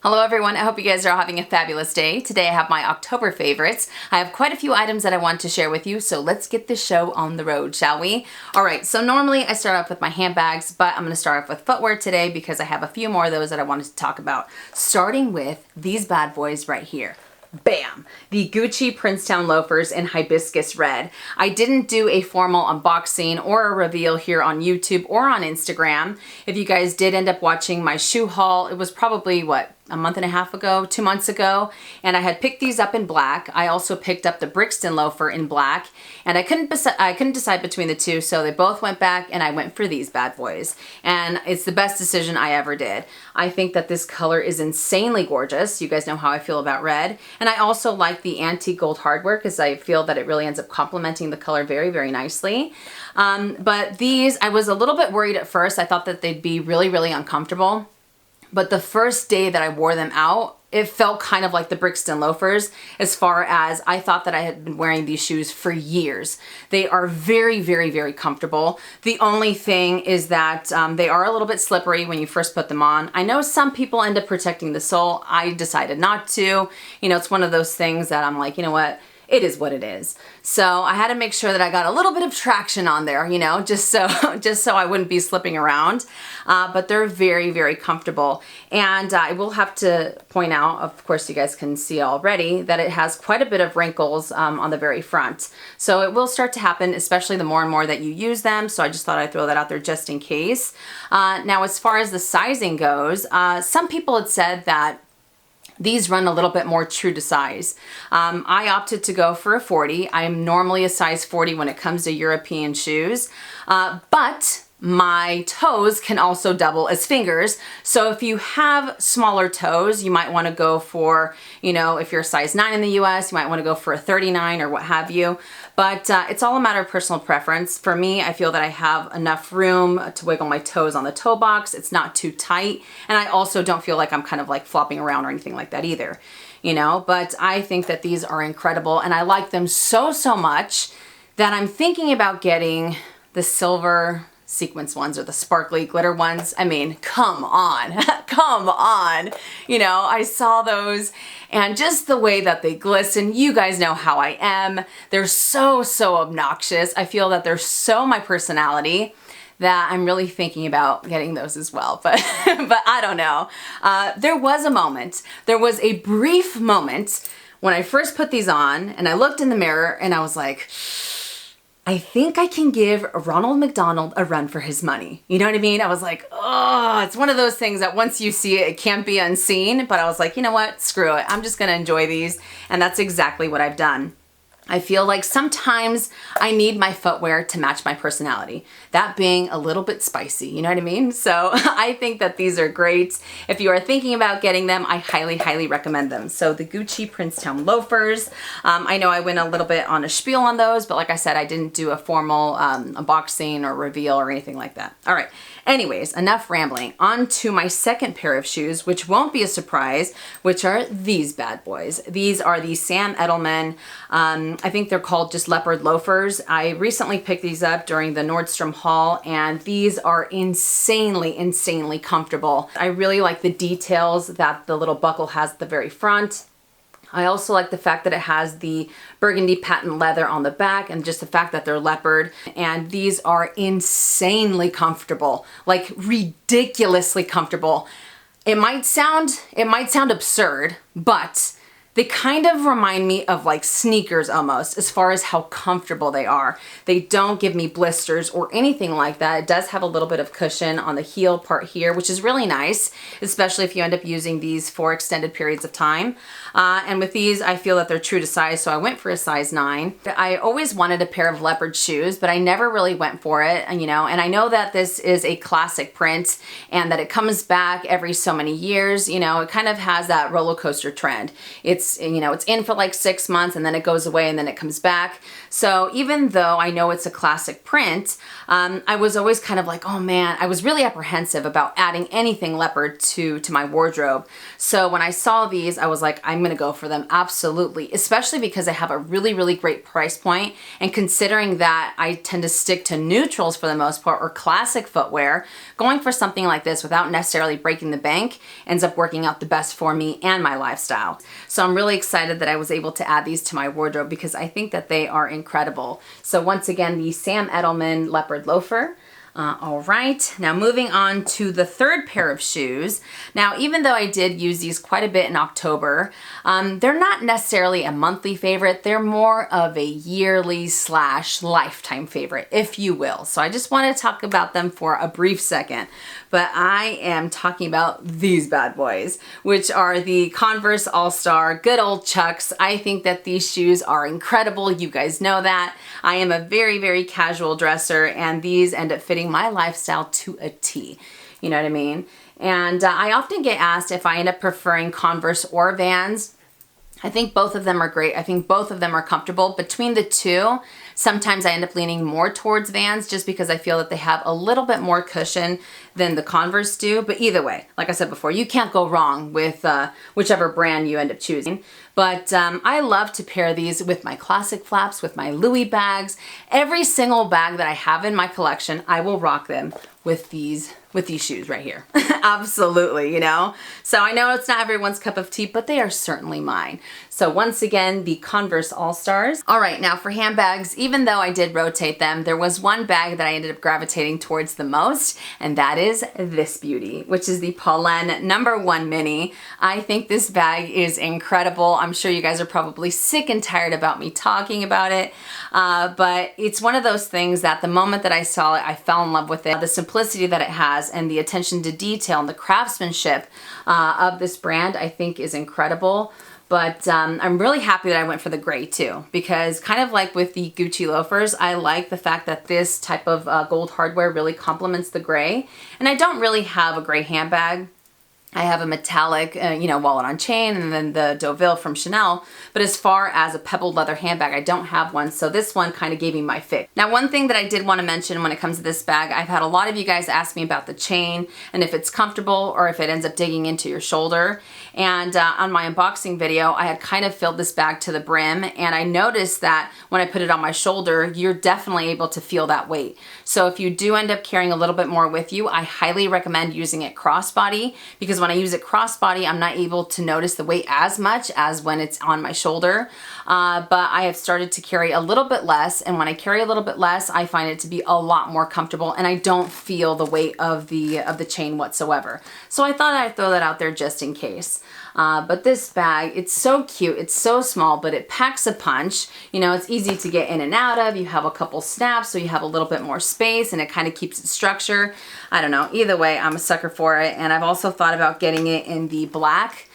Hello everyone, I hope you guys are all having a fabulous day. Today I have my October favorites. I have quite a few items that I want to share with you, so let's get this show on the road, shall we? Alright, so normally I start off with my handbags, but I'm going to start off with footwear today because I have a few more of those that I wanted to talk about. Starting with these bad boys right here. Bam! The Gucci Princetown loafers in hibiscus red. I didn't do a formal unboxing or a reveal here on YouTube or on Instagram. If you guys did end up watching my shoe haul, it was probably, what, a month and a half ago, 2 months ago, and I had picked these up in black. I also picked up the Brixton loafer in black, and I couldn't decide between the two, so they both went back, and I went for these bad boys. And it's the best decision I ever did. I think that this color is insanely gorgeous. You guys know how I feel about red. And I also like the antique gold hardware because I feel that it really ends up complementing the color very, very nicely. But these, I was a little bit worried at first. I thought that they'd be really, really uncomfortable. But the first day that I wore them out, it felt kind of like the Brixton loafers as far as I thought that I had been wearing these shoes for years. They are very, very, very comfortable. The only thing is that they are a little bit slippery when you first put them on. I know some people end up protecting the sole. I decided not to. You know, it's one of those things that I'm like, you know what? It is what it is. So I had to make sure that I got a little bit of traction on there, you know, just so I wouldn't be slipping around. But they're very, very comfortable. And I will have to point out, of course you guys can see already, that it has quite a bit of wrinkles on the very front. So it will start to happen, especially the more and more that you use them. So I just thought I'd throw that out there just in case. Now, as far as the sizing goes, some people had said that these run a little bit more true to size. I opted to go for a 40. I am normally a size 40 when it comes to European shoes, but my toes can also double as fingers. So if you have smaller toes, you might want to go for, you know, if you're a size 9 in the US, you might want to go for a 39 or what have you. But it's all a matter of personal preference. For me, I feel that I have enough room to wiggle my toes on the toe box. It's not too tight. And I also don't feel like I'm kind of like flopping around or anything like that either, you know, but I think that these are incredible and I like them so, so much that I'm thinking about getting the silver sequence ones or the sparkly glitter ones. I mean, come on, come on. You know, I saw those and just the way that they glisten, you guys know how I am. They're so, so obnoxious. I feel that they're so my personality that I'm really thinking about getting those as well. But, but I don't know. There was a brief moment when I first put these on and I looked in the mirror and I was like, I think I can give Ronald McDonald a run for his money. You know what I mean? I was like, oh, it's one of those things that once you see it, it can't be unseen. But I was like, you know what? Screw it. I'm just going to enjoy these. And that's exactly what I've done. I feel like sometimes I need my footwear to match my personality. That being a little bit spicy, you know what I mean? So I think that these are great. If you are thinking about getting them, I highly, highly recommend them. So the Gucci Princetown loafers, I know I went a little bit on a spiel on those, but like I said, I didn't do a formal unboxing or reveal or anything like that. All right. Anyways, enough rambling. On to my second pair of shoes, which won't be a surprise, which are these bad boys. These are the Sam Edelman, I think they're called just leopard loafers. I recently picked these up during the Nordstrom haul, and these are insanely, insanely comfortable. I really like the details that the little buckle has at the very front. I also like the fact that it has the burgundy patent leather on the back and just the fact that they're leopard. And these are insanely comfortable, like ridiculously comfortable. It might sound absurd, but they kind of remind me of like sneakers almost as far as how comfortable they are. They don't give me blisters or anything like that. It does have a little bit of cushion on the heel part here, which is really nice, especially if you end up using these for extended periods of time. And with these, I feel that they're true to size, so I went for a size 9. I always wanted a pair of leopard shoes, but I never really went for it, and, you know, and I know that this is a classic print and that it comes back every so many years. You know, it kind of has that roller coaster trend. it's, you know, it's in for like 6 months and then it goes away and then it comes back. So even though I know it's a classic print, I was always kind of like, oh man, I was really apprehensive about adding anything leopard to my wardrobe. So when I saw these, I was like, I'm gonna go for them, absolutely, especially because they have a really, really great price point. And considering that I tend to stick to neutrals for the most part, or classic footwear, going for something like this without necessarily breaking the bank ends up working out the best for me and my lifestyle. So I'm really excited that I was able to add these to my wardrobe because I think that they are incredible. So once again, the Sam Edelman leopard loafer. All right, now moving on to the third pair of shoes. Now, even though I did use these quite a bit in October, they're not necessarily a monthly favorite. They're more of a yearly / lifetime favorite, if you will. So I just want to talk about them for a brief second. But I am talking about these bad boys, which are the Converse AllStar, good old Chucks. I think that these shoes are incredible. You guys know that. I am a very, very casual dresser, and these end up fitting my lifestyle to a T. You know what I mean? And I often get asked if I end up preferring Converse or Vans. I think both of them are great. I think both of them are comfortable. Between the two, sometimes I end up leaning more towards Vans just because I feel that they have a little bit more cushion than the Converse do. But either way, like I said before, you can't go wrong with whichever brand you end up choosing. But I love to pair these with my classic flaps, with my Louis bags. Every single bag that I have in my collection, I will rock them with these shoes right here. Absolutely, you know? So I know it's not everyone's cup of tea, but they are certainly mine. So once again, the Converse AllStars. All right, now for handbags, even though I did rotate them, there was one bag that I ended up gravitating towards the most, and that is this beauty, which is the Pollen #1 Mini. I think this bag is incredible. I'm sure you guys are probably sick and tired about me talking about it, but it's one of those things that the moment that I saw it, I fell in love with it. The simplicity that it has and the attention to detail and the craftsmanship of this brand, I think is incredible. But I'm really happy that I went for the gray too, because kind of like with the Gucci loafers, I like the fact that this type of gold hardware really complements the gray. And I don't really have a gray handbag. I have a metallic, you know, wallet on chain, and then the Deauville from Chanel. But as far as a pebbled leather handbag, I don't have one. So this one kind of gave me my fix. Now, one thing that I did want to mention when it comes to this bag, I've had a lot of you guys ask me about the chain and if it's comfortable or if it ends up digging into your shoulder. And on my unboxing video, I had kind of filled this bag to the brim, and I noticed that when I put it on my shoulder, you're definitely able to feel that weight. So if you do end up carrying a little bit more with you, I highly recommend using it crossbody, because when I use it crossbody, I'm not able to notice the weight as much as when it's on my shoulder. But I have started to carry a little bit less, and when I carry a little bit less, I find it to be a lot more comfortable, and I don't feel the weight of the chain whatsoever. So I thought I'd throw that out there just in case. But this bag, it's so cute, it's so small, but it packs a punch. You know, it's easy to get in and out of. You have a couple snaps, so you have a little bit more space, and it kind of keeps its structure. I don't know, either way, I'm a sucker for it. And I've also thought about getting it in the black,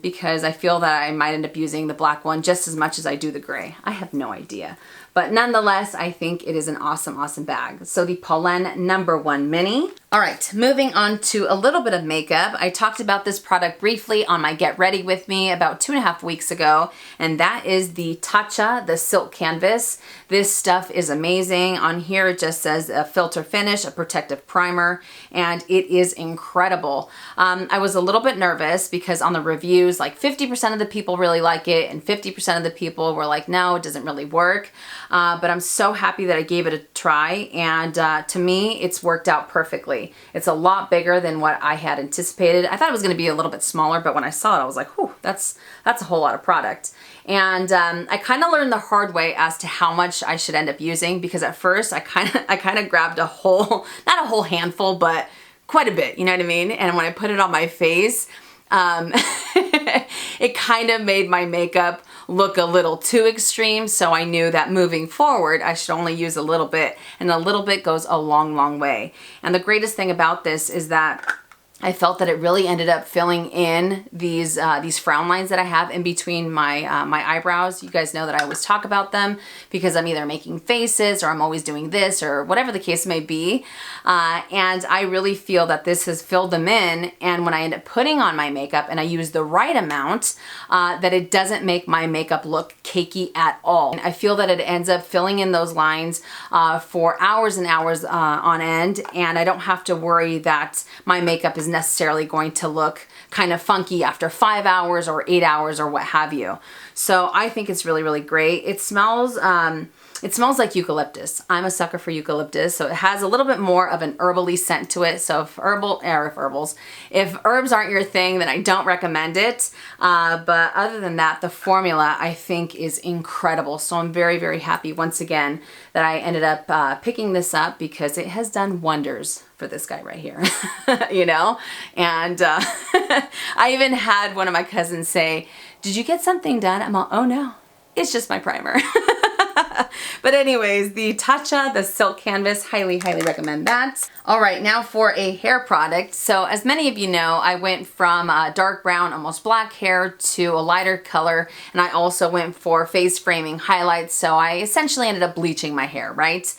because I feel that I might end up using the black one just as much as I do the gray. I have no idea. But nonetheless, I think it is an awesome, awesome bag. So the Pollen #1 Mini. All right, moving on to a little bit of makeup. I talked about this product briefly on my Get Ready With Me about 2.5 weeks ago, and that is the Tatcha, the Silk Canvas. This stuff is amazing. On here it just says a filter finish, a protective primer, and it is incredible. I was a little bit nervous because on the reviews, like 50% of the people really like it, and 50% of the people were like, no, it doesn't really work. But I'm so happy that I gave it a try, and to me, it's worked out perfectly. It's a lot bigger than what I had anticipated. I thought it was going to be a little bit smaller, but when I saw it, I was like, whew, that's a whole lot of product. And I kind of learned the hard way as to how much I should end up using, because at first I kind of grabbed a whole, not a whole handful, but quite a bit, you know what I mean? And when I put it on my face, it kind of made my makeup look a little too extreme, so I knew that moving forward I should only use a little bit, and a little bit goes a long, long way. And the greatest thing about this is that I felt that it really ended up filling in these frown lines that I have in between my my eyebrows. You guys know that I always talk about them because I'm either making faces or I'm always doing this or whatever the case may be. And I really feel that this has filled them in, and when I end up putting on my makeup and I use the right amount, that it doesn't make my makeup look cakey at all. And I feel that it ends up filling in those lines for hours and hours on end, and I don't have to worry that my makeup is necessarily going to look kind of funky after 5 hours or 8 hours or what have you. So I think it's really, really great. It smells like eucalyptus. I'm a sucker for eucalyptus, so it has a little bit more of an herbally scent to it. So if herbs aren't your thing, then I don't recommend it. But other than that, the formula I think is incredible. So I'm very, very happy once again that I ended up picking this up because it has done wonders for this guy right here, you know? And I even had one of my cousins say, "Did you get something done?" I'm all, "Oh no, it's just my primer." But anyways, the Tatcha, the silk canvas, highly, highly recommend that. All right, now for a hair product. So as many of you know, I went from dark brown, almost black hair to a lighter color, and I also went for face framing highlights. So I essentially ended up bleaching my hair, right?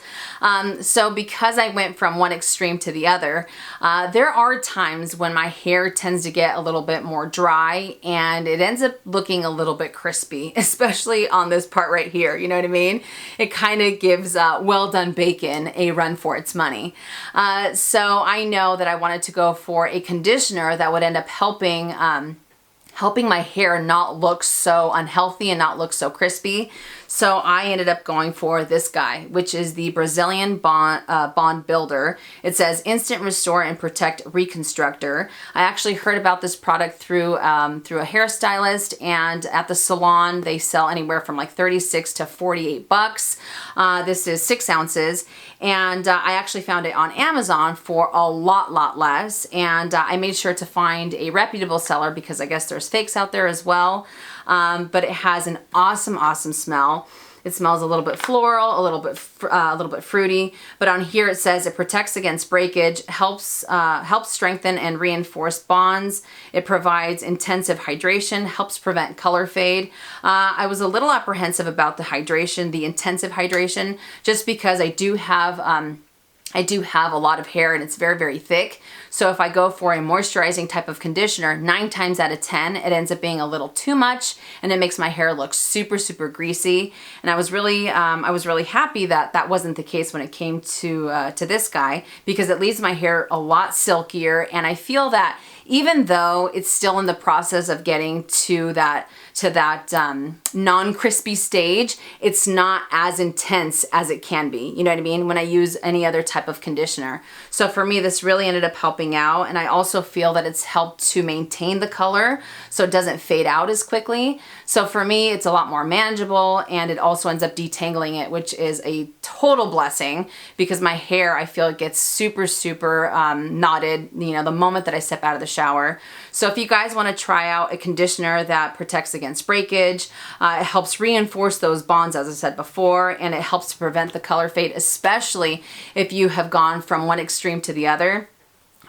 So because I went from one extreme to the other, there are times when my hair tends to get a little bit more dry and it ends up looking a little bit crispy, especially on this part right here, you know what I mean? It kind of gives well done bacon a run for its money. So I know that I wanted to go for a conditioner that would end up helping my hair not look so unhealthy and not look so crispy. So I ended up going for this guy, which is the Brazilian Bond Builder. It says Instant Restore and Protect Reconstructor. I actually heard about this product through a hairstylist, and at the salon they sell anywhere from like 36 to 48 bucks. This is 6 ounces, and I actually found it on Amazon for a lot less, and I made sure to find a reputable seller because I guess there's fakes out there as well. But it has an awesome smell. It smells a little bit floral, a little bit fruity. But on here it says it protects against breakage, helps strengthen and reinforce bonds. It provides intensive hydration, helps prevent color fade. I was a little apprehensive about the hydration, the intensive hydration, just because I do have a lot of hair and it's very, very thick. So if I go for a moisturizing type of conditioner, 9 times out of 10, it ends up being a little too much and it makes my hair look super, super greasy. And I was really happy that that wasn't the case when it came to this guy, because it leaves my hair a lot silkier. And I feel that even though it's still in the process of getting to that non-crispy stage, it's not as intense as it can be, you know what I mean, when I use any other type of conditioner. So for me, this really ended up helping out, and I also feel that it's helped to maintain the color so it doesn't fade out as quickly. So for me, it's a lot more manageable, and it also ends up detangling it, which is a total blessing because my hair, I feel it gets super, super knotted, you know, the moment that I step out of the shower. So if you guys want to try out a conditioner that protects against breakage, it helps reinforce those bonds, as I said before, and it helps to prevent the color fade, especially if you have gone from one extreme to the other.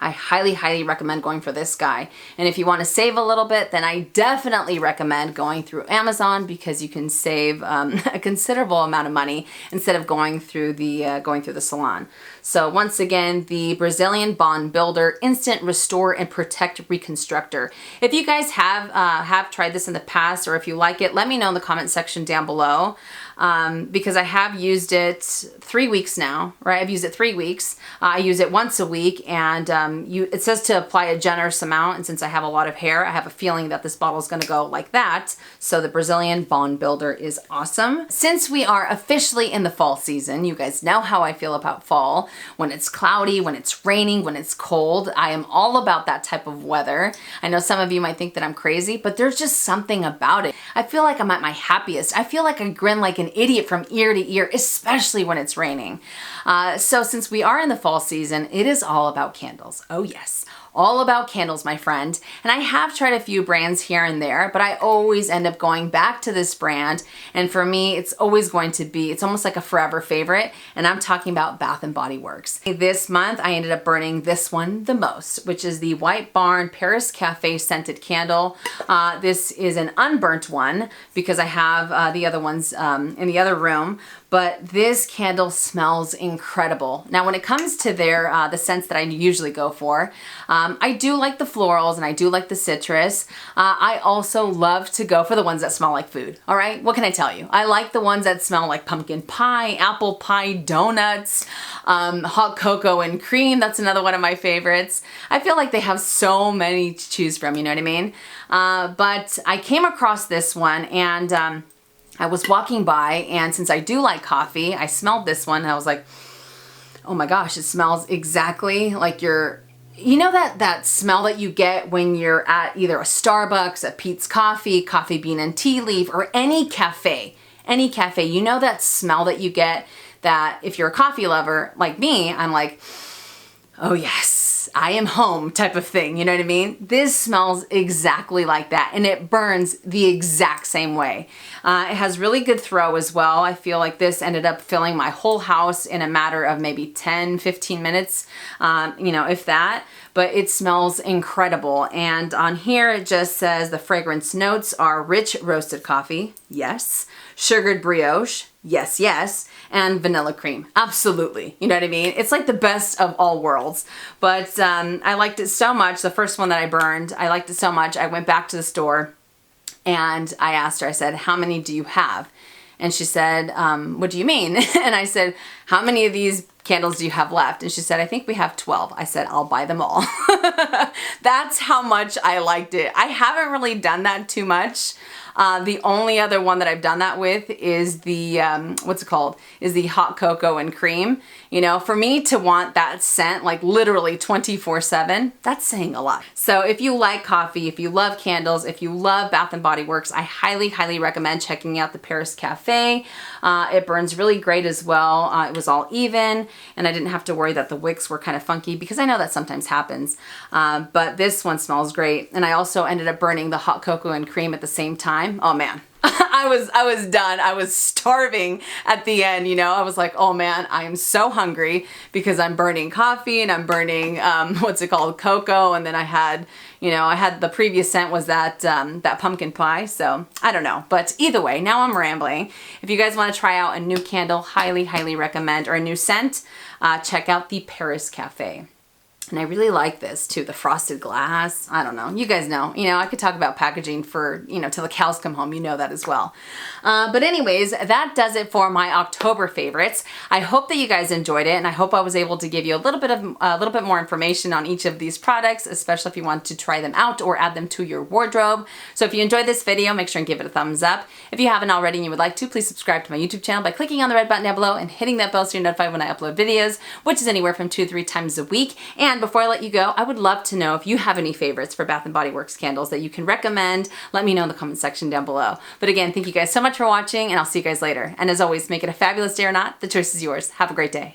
I highly, highly recommend going for this guy. And if you want to save a little bit, then I definitely recommend going through Amazon because you can save a considerable amount of money instead of going through the salon. So once again, the Brazilian Bond Builder Instant Restore and Protect Reconstructor. If you guys have tried this in the past, or if you like it, let me know in the comment section down below. Because I have used it 3 weeks now, right? I've used it 3 weeks. I use it once a week, and it says to apply a generous amount, and since I have a lot of hair, I have a feeling that this bottle is going to go like that. So the Brazilian Bond Builder is awesome. Since we are officially in the fall season, you guys know how I feel about fall. When it's cloudy, when it's raining, when it's cold, I am all about that type of weather. I know some of you might think that I'm crazy, but there's just something about it. I feel like I'm at my happiest. I feel like I grin like an idiot from ear to ear, especially when it's raining. So since we are in the fall season, it is all about candles. Oh yes. All about candles, my friend. And I have tried a few brands here and there, but I always end up going back to this brand. And for me, it's always going to be, it's almost like a forever favorite. And I'm talking about Bath & Body Works. This month, I ended up burning this one the most, which is the White Barn Paris Cafe scented candle. This is an unburnt one because I have the other ones in the other room. But this candle smells incredible. Now, when it comes to their the scents that I usually go for, I do like the florals and I do like the citrus. I also love to go for the ones that smell like food. All right, what can I tell you? I like the ones that smell like pumpkin pie, apple pie, donuts, hot cocoa and cream. That's another one of my favorites. I feel like they have so many to choose from. You know what I mean? But I came across this one and. I was walking by, and since I do like coffee, I smelled this one and I was like, oh my gosh, it smells exactly like you know that smell that you get when you're at either a Starbucks, a Pete's Coffee, Coffee Bean and Tea Leaf, or any cafe, you know that smell that you get that if you're a coffee lover like me, I'm like, oh yes, I am home type of thing, you know what I mean? This smells exactly like that, and it burns the exact same way. It has really good throw as well. I feel like this ended up filling my whole house in a matter of maybe 10, 15 minutes, you know, if that. But it smells incredible. And on here it just says the fragrance notes are rich roasted coffee, yes, sugared brioche, yes, yes, and vanilla cream, absolutely. You know what I mean? It's like the best of all worlds. But I liked it so much. The first one that I burned, I liked it so much. I went back to the store and I asked her, I said, how many do you have? And she said, what do you mean? And I said, how many of these candles do you have left? And she said, I think we have 12. I said, I'll buy them all. That's how much I liked it. I haven't really done that too much. The only other one that I've done that with is the, what's it called? Is the hot cocoa and cream. You know, for me to want that scent like literally 24/7, that's saying a lot. So if you like coffee, if you love candles, if you love Bath & Body Works, I highly, highly recommend checking out the Paris Cafe. It burns really great as well. It was all even, and I didn't have to worry that the wicks were kind of funky because I know that sometimes happens. But this one smells great. And I also ended up burning the hot cocoa and cream at the same time. Oh man. I was done. I was starving at the end, you know. I was like, oh man, I am so hungry because I'm burning coffee and I'm burning, what's it called, cocoa. And then I had, you know, I had the previous scent was that, that pumpkin pie. So I don't know. But either way, now I'm rambling. If you guys want to try out a new candle, highly, highly recommend, or a new scent, check out the Paris Cafe. And I really like this too, the frosted glass. I don't know. You guys know. You know, I could talk about packaging for, you know, till the cows come home. You know that as well. But anyways, that does it for my October favorites. I hope that you guys enjoyed it, and I hope I was able to give you a little bit more information on each of these products, especially if you want to try them out or add them to your wardrobe. So if you enjoyed this video, make sure and give it a thumbs up. If you haven't already and you would like to, please subscribe to my YouTube channel by clicking on the red button down below and hitting that bell so you're notified when I upload videos, which is anywhere from 2 to 3 times a week. And before I let you go, I would love to know if you have any favorites for Bath & Body Works candles that you can recommend. Let me know in the comment section down below. But again, thank you guys so much for watching, and I'll see you guys later. And as always, make it a fabulous day or not, the choice is yours. Have a great day.